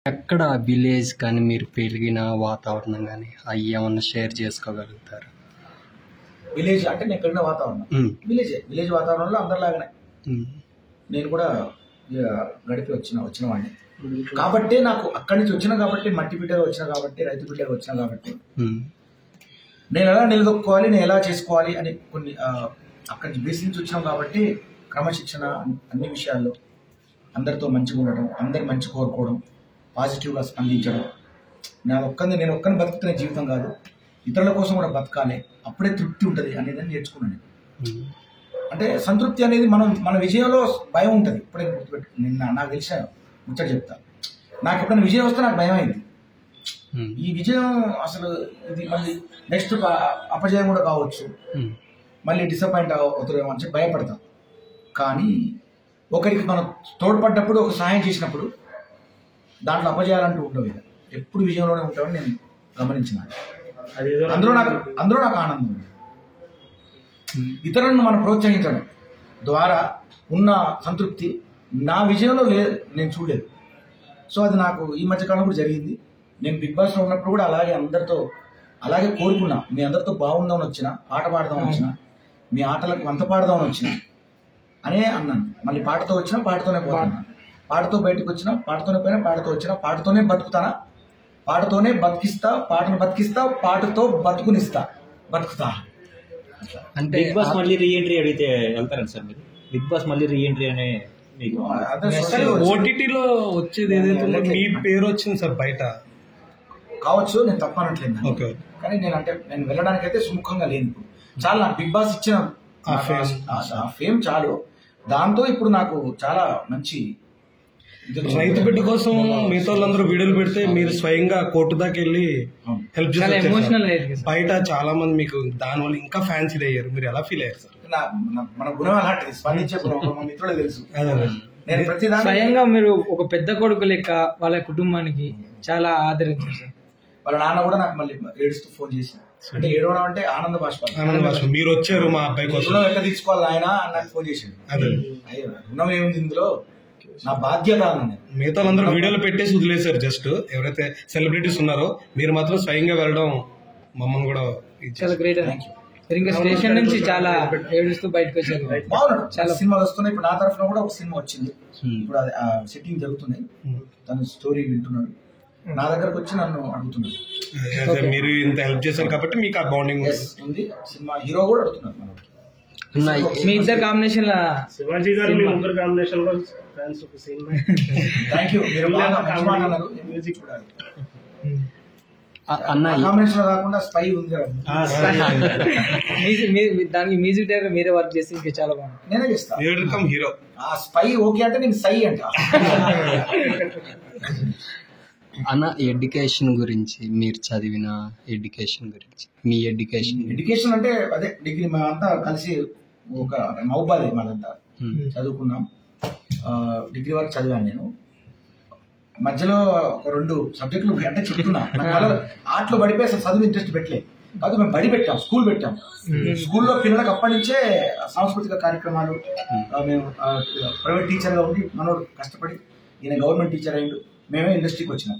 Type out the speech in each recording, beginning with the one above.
ఎక్కడ విలేజ్ కానీ మీరు పెరిగిన వాతావరణం కానీ అవి ఏమన్నా షేర్ చేసుకోగలుగుతారు? విలేజ్ అంటే నేను పెరిగిన వాతావరణం విలేజ్ వాతావరణంలో అందరిలాగానే నేను కూడా గడిపి వచ్చిన వాడిని కాబట్టి నాకు అక్కడి నుంచి వచ్చినా కాబట్టి మట్టి బిడ్డగా వచ్చినా కాబట్టి రైతు బిడ్డగా వచ్చినా కాబట్టి నేను ఎలా నిలదొక్కుకోవాలి, నేను ఎలా చేసుకోవాలి అని కొన్ని అక్కడి నుంచి బేస్ నుంచి వచ్చినాం కాబట్టి క్రమశిక్షణ అన్ని విషయాల్లో అందరితో మంచిగా ఉండడం, అందరి మంచి కోరుకోవడం, పాజిటివ్గా స్పందించడం. నేను ఒక్కరిని బతుకుతున్న జీవితం కాదు, ఇతరుల కోసం కూడా బతకాలి, అప్పుడే తృప్తి ఉంటుంది అనేదని నేర్చుకున్నాను. అంటే సంతృప్తి అనేది మన విజయంలో భయం ఉంటుంది. ఇప్పుడే గుర్తుపెట్టు, నాకు తెలిసిన ముచ్చట చెప్తా. నాకు ఎప్పుడైనా విజయం వస్తే నాకు భయం అయింది. ఈ విజయం అసలు ఇది మళ్ళీ నెక్స్ట్ అపజయం కూడా కావచ్చు, మళ్ళీ డిసప్పాయింట్ అవుతారేమో అని చెప్పి భయపడతాం. కానీ ఒకరికి మనం తోడ్పడ్డప్పుడు, ఒక సహాయం చేసినప్పుడు దాంట్లో అపజయాలంటూ ఉండవు. ఎప్పుడు విజయంలోనే ఉంటామని నేను గమనించిన. అందులో నాకు ఆనందం ఉంది. ఇతరులను మనం ప్రోత్సహించడం ద్వారా ఉన్న సంతృప్తి నా విజయంలో నేను చూడలేదు. సో అది నాకు ఈ మధ్యకాలం కూడా జరిగింది. నేను బిగ్ బాస్లో ఉన్నప్పుడు కూడా అలాగే అందరితో అలాగే కోరుకున్నా. మీ అందరితో బాగుందామని వచ్చిన, పాట పాడదామని వచ్చిన, మీ ఆటలకు వంత పాడదామని వచ్చిన అనే అన్నాను. మళ్ళీ పాటతో వచ్చినా పాటతోనే పోతాను, పాటతో బయటకు వచ్చినా పాటతోనే పోయినా, పాటతో వచ్చినా పాటతోనే బతుకుతానా, పాటతోనే బతికిస్తా, పాటను బతికిస్తా, పాటతో బతుకుతా. అంటే బిగ్ బాస్ మళ్ళీ రీఎంట్రీ అడిగితే వెళ్తారండి సార్ మీరు? బిగ్ బాస్ మళ్ళీ రీఎంట్రీ అనే ఓటీటీలో వచ్చేది ఏదైతే మీ పేరు వచ్చింది సార్ బయట కావచ్చు, నేను తప్పనట్లేదు. కానీ నేను వెళ్ళడానికి అయితే సుముఖంగా లేను. ఇప్పుడు చాలా నాకు బిగ్ బాస్ ఇచ్చిన ఫేమ్ చాలు. దాంతో ఇప్పుడు నాకు చాలా మంచి రైతు బిడ్డ కోసం మిగతా వాళ్ళందరూ వీడియోలు పెడితే మీరు స్వయంగా కోర్టు దాకా వెళ్ళి హెల్ప్ చేస్తారు. బయట చాలా మంది మీకు దానివల్ల ఇంకా ఫ్యాన్స్ అయ్యారు. మీరు ఎలా ఫీల్ అయ్యారు సార్? మన గుణం అలాంటిది, స్పందించే గుణం మా మిత్రులే తెలుసు. నేను ప్రతిదాని స్వయంగా మీరు ఒక పెద్ద కొడుకు లెక్క వాళ్ళ కుటుంబానికి చాలా ఆదరించారు సార్. వాళ్ళ నాన్న కూడా నాకు మళ్ళీ ఏడుస్తూ ఫోన్ చేసి, అంటే ఏడవడం అంటే ఆనంద బాష్పాలు, మీరు వచ్చారు మా అబ్బాయి కోసం ఎట్లా తీసుకోవాలి ఆయన నాకు ఫోన్ చేసిండు. అయ్యో రుణం ఏముంది ఇందులో, నా బాధ్యత. మిగతా అందరూ వీడియోలు పెట్టేసి వదిలేశారు. జస్ట్ ఎవరైతే సెలబ్రిటీస్ ఉన్నారో మీరు మాత్రం స్వయంగా వెళ్ళడం మమ్మల్ని కూడా చాలా గ్రేట్. ఇంకా స్టేషన్ నుంచి చాలా ఏడుస్తూ బయటకు వచ్చారు. బాగున్నాడు. చాలా సినిమాలు వస్తున్నాయి. ఇప్పుడు నా తరఫున కూడా ఒక సినిమా వచ్చింది. ఇప్పుడు అది సెట్టింగ్ జరుగుతుంది. తను స్టోరీ వింటున్నాడు, నా దగ్గరకు వచ్చి నన్ను అడుగుతున్నాడు. మీరు ఇంత హెల్ప్ చేశారు కాబట్టి మీకు ఆ బాండింగ్ ఉంది. సినిమా హీరో కూడా అడుగుతున్నారు మనకి. మీ ఇద్దరు కాంబినేషన్ శివాజీ గారు మీ ముగ్గురు కాంబినేషన్ లో ఫ్యాన్స్ ఒక సీన్. థాంక్యూ. మీరు బాగా మంచి మాట అన్నారు. మ్యూజిక్ కూడా అన్న కాంబినేషన్ లో కాకుండా స్పై ఉంది కదా, దానికి మ్యూజిక్ డైరెక్టర్ మీరే వర్క్ చేసి ఇంకా చాలా బాగుంది. నేనే చేస్తాను హీరో. ఆ స్పై ఓకే అంటే నేను సై అంట. అన్న ఎడ్యుకేషన్ గురించి, మీరు చదివిన ఎడ్యుకేషన్ గురించి, మీ ఎడ్యుకేషన్ అంటే అదే డిగ్రీ మేమంతా కలిసి ఒక మహబూబాద్ మాదంతా చదువుకున్నాం. డిగ్రీ వరకు చదివాను నేను. మధ్యలో ఒక 2 సబ్జెక్టులు అంటే చెప్తున్నా, ఆటలో పడిపోయి అసలు చదువు ఇంట్రెస్ట్ పెట్టలేదు. కాదు మేము బడి పెట్టాం, స్కూల్ పెట్టాం. స్కూల్లో పిల్లలకు అప్పటి నుంచే సాంస్కృతిక కార్యక్రమాలు. మేము ప్రైవేట్ టీచర్గా ఉండి మనోడు కష్టపడి ఈయన గవర్నమెంట్ టీచర్ అయ్యిండు. మేమే ఇండస్ట్రీకి వచ్చినాం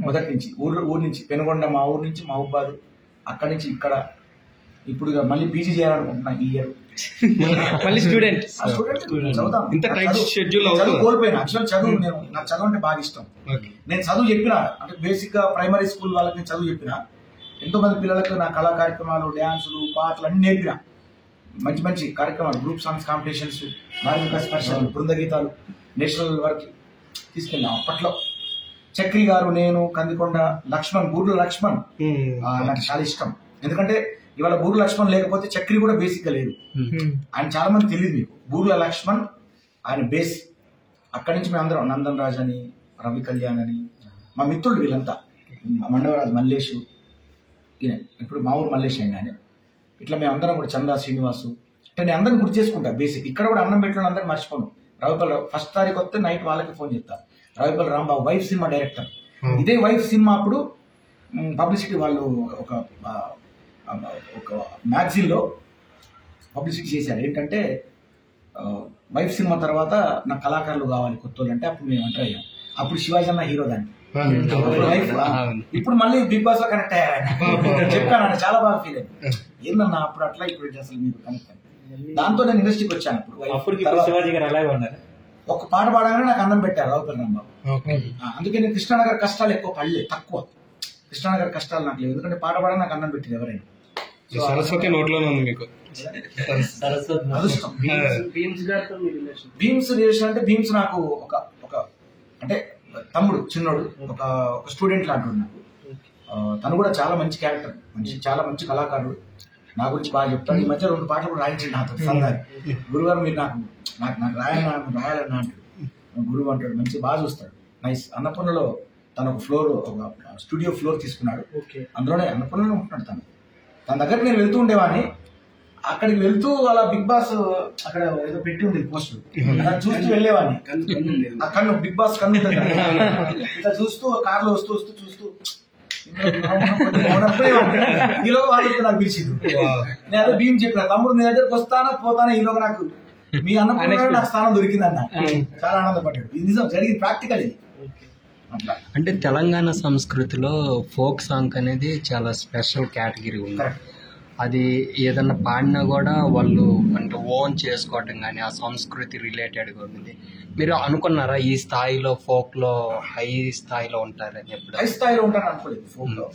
మొదటి నుంచి. ఊరు నుంచి పెనుగొండ, మా ఊరు నుంచి మహబూబాద్, అక్కడి నుంచి ఇక్కడ. ఇప్పుడు మళ్ళీ పీజీ చేయాలనుకుంటున్నా ఈ ఇయర్. మళ్ళీ స్టూడెంట్ చదువు కోల్పోయినా. యాక్చువల్ చదువు నాకు చదువు అంటే బాగా ఇష్టం. నేను చదువు చెప్పిన, అంటే బేసిక్ గా ప్రైమరీ స్కూల్ వాళ్ళకి నేను చదువు చెప్పిన. ఎంతో మంది పిల్లలకు నా కళా కార్యక్రమాలు, డ్యాన్సులు, పాటలు అన్ని నేర్పిన. మంచి మంచి కార్యక్రమాలు, గ్రూప్ సాంగ్స్ కాంపిటీషన్స్, మార్మిక స్పర్శలు, బృంద గీతాలు, నేషనల్ వరకు తీసుకెళ్ళాం. అప్పట్లో చక్రి గారు, నేను, కందికొండ లక్ష్మణ్, బూర్ల లక్ష్మణ్ నాకు చాలా ఇష్టం. ఎందుకంటే ఇవాళ బూర్ల లక్ష్మణ్ లేకపోతే చక్రి కూడా బేసిక్ గా లేదు. ఆయన చాలా మంది తెలియదు మీకు. బూర్ల లక్ష్మణ్ ఆయన బేస్. అక్కడి నుంచి మేము అందరం నందన్ రాజ్ అని, రవి కళ్యాణ్ అని, మా మిత్రుడు వీళ్ళంతా, మండవరాజు మల్లేషు, ఈయన ఇప్పుడు మా ఊరు మల్లేష్ అయిన ఆయన. ఇట్లా మేము అందరం కూడా చందా శ్రీనివాసు. అంటే నేను అందరిని గుర్తు చేసుకుంటా. బేసిక్ ఇక్కడ కూడా అన్నం పెట్టిన అందరినీ మర్చిపోను. రవిపల్లి ఫస్ట్ తారీఖు వస్తే నైట్ వాళ్ళకి ఫోన్ చేస్తా. రవిపల్లి రాంబాబు వైఫ్ సినిమా డైరెక్టర్. ఇదే వైఫ్ సినిమా అప్పుడు పబ్లిసిటీ వాళ్ళు ఒక మ్యాగజైన్లో పబ్లిసిటీ చేశారు. ఏంటంటే వైఫ్ సినిమా తర్వాత నాకు కళాకారులు కావాలి కొత్త వాళ్ళు అంటే అప్పుడు మేము ఎంటర్ అయ్యాం. అప్పుడు శివాజీ అన్న హీరో దాన్ని. లైఫ్ ఇప్పుడు మళ్ళీ బిగ్ బాస్ లో కనెక్ట్ అయ్యారు చెప్పాను, చాలా బాగా ఫీల్ అయ్యాను. ఏందన్నా అప్పుడు అట్లా ఇప్పుడు అసలు మీరు కనెక్ట్ అయ్యారు. దాంతో నేను ఇండస్ట్రీకి వచ్చాను. అప్పుడు శివాజీ గారు అలాగే ఉన్నారు. ఒక పాట పాడగానే నాకు అన్నం పెట్టారు రావుపల్లి రాంబాబు. అందుకే నేను కృష్ణానగర్ కష్టాలు ఎక్కువ పడలేదు, తక్కువ. కృష్ణానగర్ కష్టాలు నాకు లేవు, ఎందుకంటే పాట పాడగా నాకు అన్నం పెట్టారు ఎవరైనా. సరస్వతి నోట్లోనే ఉంది మీకు. అదృష్టం. భీమ్స్ రిలేషన్ అంటే భీమ్స్ నాకు ఒక అంటే తమ్ముడు, చిన్నోడు, ఒక స్టూడెంట్ లాంటి నాకు. తను కూడా చాలా మంచి క్యారెక్టర్ మనిషి, చాలా మంచి కళాకారుడు. నా గురించి బాగా చెప్తాడు. ఈ మధ్య 2 పాటలు కూడా రాయించండి నాతో సందారి. గురుగారు మీరు నాకు రాయాలన్నా అంటాడు. గురువు అంటాడు, మంచి బాగా చూస్తాడు. నైస్. అన్నపూర్ణలో తను ఒక స్టూడియో ఫ్లోర్ తీసుకున్నాడు. అందులోనే అన్నపూర్ణలో ఉంటున్నాడు తను. తన దగ్గరికి నేను వెళ్తూ ఉండేవాడిని. అక్కడికి వెళ్తూ అలా బిగ్ బాస్ అక్కడ ఏదో పెట్టి ఉంది పోస్టర్, అలా చూస్తూ వెళ్ళేవాడిని. ఆ కన్ను బిగ్ బాస్ కన్ను ఇట్లా చూస్తూ కార్లో వస్తూ చూస్తూ ఈలో వాళ్ళు నాకు పిలిచింది. నేను అదే భీమ్ చెప్పిన, తమ్ముడు నీ దగ్గరకు వస్తానా పోతానా, ఈలో నాకు మీ అన్నపూర్ణ నాకు స్థానం దొరికింది అన్న. చాలా ఆనందపడ్డాడు. ఇది నిజం జరిగింది, ప్రాక్టికల్ ఇది. అంటే తెలంగాణ సంస్కృతిలో ఫోక్ సాంగ్ అనేది చాలా స్పెషల్ కేటగిరీ ఉంది. అది ఏదన్నా పాడినా కూడా వాళ్ళు అంటే ఓన్ చేసుకోవటం కానీ ఆ సంస్కృతి రిలేటెడ్గా ఉంది. మీరు అనుకున్నారా ఈ స్థాయిలో ఫోక్లో హై స్థాయిలో ఉంటారని? ఎప్పుడు హై స్థాయిలో ఉంటారని అనుకోలేదు. ఫోక్లో